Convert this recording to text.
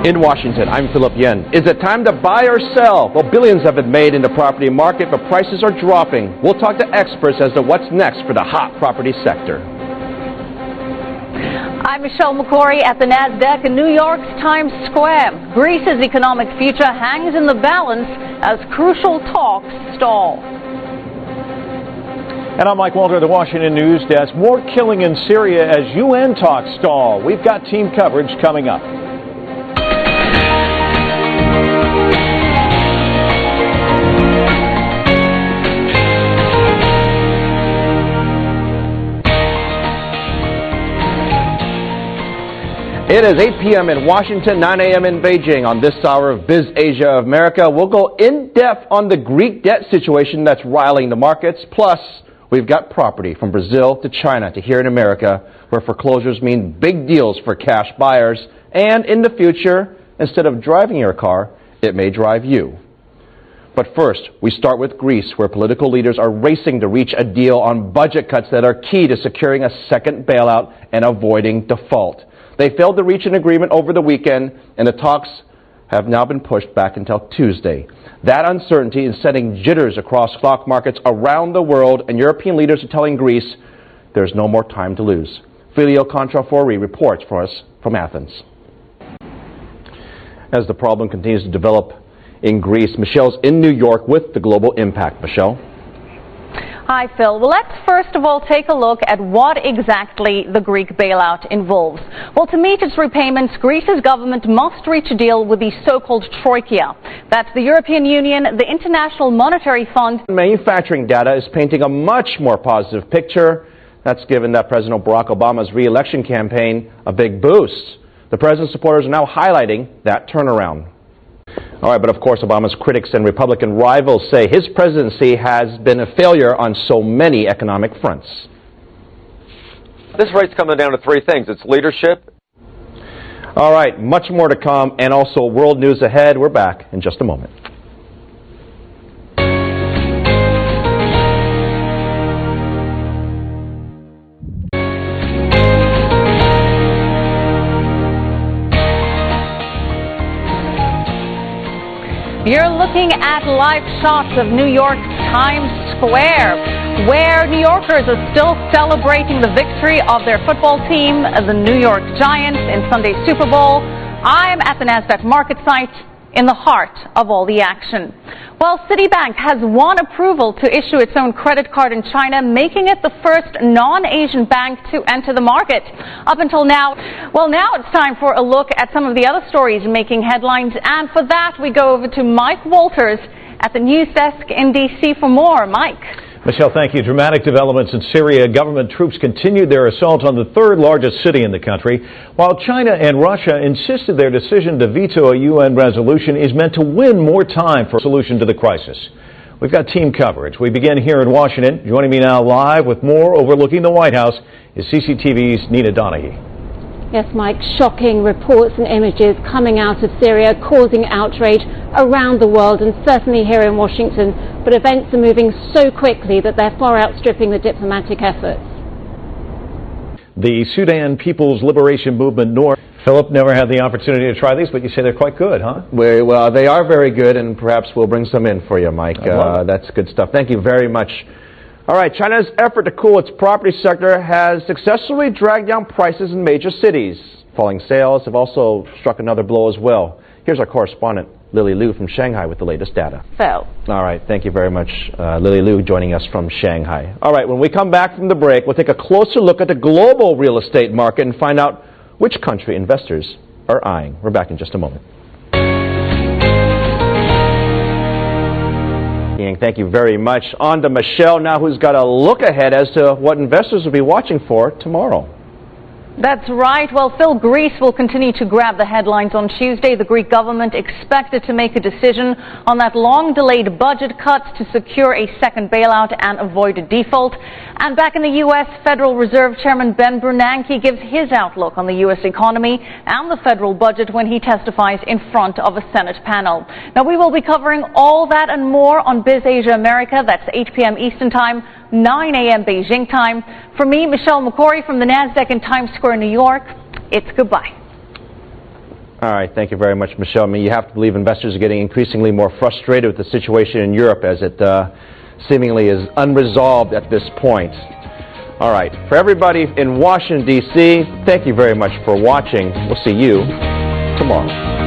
In Washington, I'm Philip Yen. Is it time to buy or sell? Well, billions have been made in the property market, but prices are dropping. We'll talk to experts as to what's next for the hot property sector. I'm Michelle McCory at the NASDAQ in New York's Times Square. Greece's economic future hangs in the balance as crucial talks stall. And I'm Mike Walter, the Washington News Desk. More killing in Syria as UN talks stall. We've got team coverage coming up. It is 8 p.m. in Washington, 9 a.m. in Beijing. On this hour of BIZ Asia of America, we'll go in depth on the Greek debt situation that's riling the markets. Plus, we've got property from Brazil to China to here in America, where foreclosures mean big deals for cash buyers. And in the future, instead of driving your car, it may drive you. But first, we start with Greece, where political leaders are racing to reach a deal on budget cuts that are key to securing a second bailout and avoiding default. They failed to reach an agreement over the weekend, and the talks have now been pushed back until Tuesday. That uncertainty is sending jitters across stock markets around the world, and European leaders are telling Greece there's no more time to lose. Filio Contrafori reports for us from Athens. As the problem continues to develop in Greece, Michelle's in New York with the global impact. Michelle? Hi, Phil. Well, let's first of all take a look at what exactly the Greek bailout involves. Well, to meet its repayments, Greece's government must reach a deal with the so-called Troika. That's the European Union, the International Monetary Fund. Manufacturing data is painting a much more positive picture. That's given that President Barack Obama's re-election campaign a big boost. The president's supporters are now highlighting that turnaround. All right, but of course, Obama's critics and Republican rivals say his presidency has been a failure on so many economic fronts. This rate's coming down to three things. It's leadership. All right, much more to come, and also world news ahead. We're back in just a moment. You're looking at live shots of New York's Times Square, where New Yorkers are still celebrating the victory of their football team, the New York Giants, in Sunday's Super Bowl. I'm at the NASDAQ market site in the heart of all the action. Well, Citibank has won approval to issue its own credit card in China, making it the first non-Asian bank to enter the market. Up until now, well, now it's time for a look at some of the other stories making headlines, and for that we go over to Mike Walters at the news desk in D.C. for more. Mike. Michelle, thank you. Dramatic developments in Syria. Government troops continued their assault on the third largest city in the country, while China and Russia insisted their decision to veto a UN resolution is meant to win more time for a solution to the crisis. We've got team coverage. We begin here in Washington. Joining me now live with more overlooking the White House is CCTV's Nina Donaghy. Yes, Mike, shocking reports and images coming out of Syria causing outrage around the world and certainly here in Washington. But events are moving so quickly that they're far outstripping the diplomatic efforts. The Sudan People's Liberation Movement North. Philip, never had the opportunity to try these, but you say they're quite good, huh? Well, they are very good, and perhaps we'll bring some in for you, Mike. That's good stuff. Thank you very much. All right, China's effort to cool its property sector has successfully dragged down prices in major cities. Falling sales have also struck another blow as well. Here's our correspondent, Lily Liu from Shanghai with the latest data. Phil. All right, thank you very much, Lily Liu, joining us from Shanghai. All right, when we come back from the break, we'll take a closer look at the global real estate market and find out which country investors are eyeing. We're back in just a moment. Thank you very much. On to Michelle now, who's got a look ahead as to what investors will be watching for tomorrow. That's right. Well, Phil, Greece will continue to grab the headlines on Tuesday. The Greek government expected to make a decision on that long-delayed budget cut to secure a second bailout and avoid a default. And back in the U.S., Federal Reserve Chairman Ben Bernanke gives his outlook on the U.S. economy and the federal budget when he testifies in front of a Senate panel. Now, we will be covering all that and more on BIZ Asia America. That's 8 p.m. Eastern Time, 9 a.m. Beijing time. For me, Michelle McCory from the NASDAQ in Times Square, New York, it's goodbye. All right, thank you very much, Michelle. I mean, you have to believe investors are getting increasingly more frustrated with the situation in Europe as it seemingly is unresolved at this point. All right, for everybody in Washington, D.C., thank you very much for watching. We'll see you tomorrow.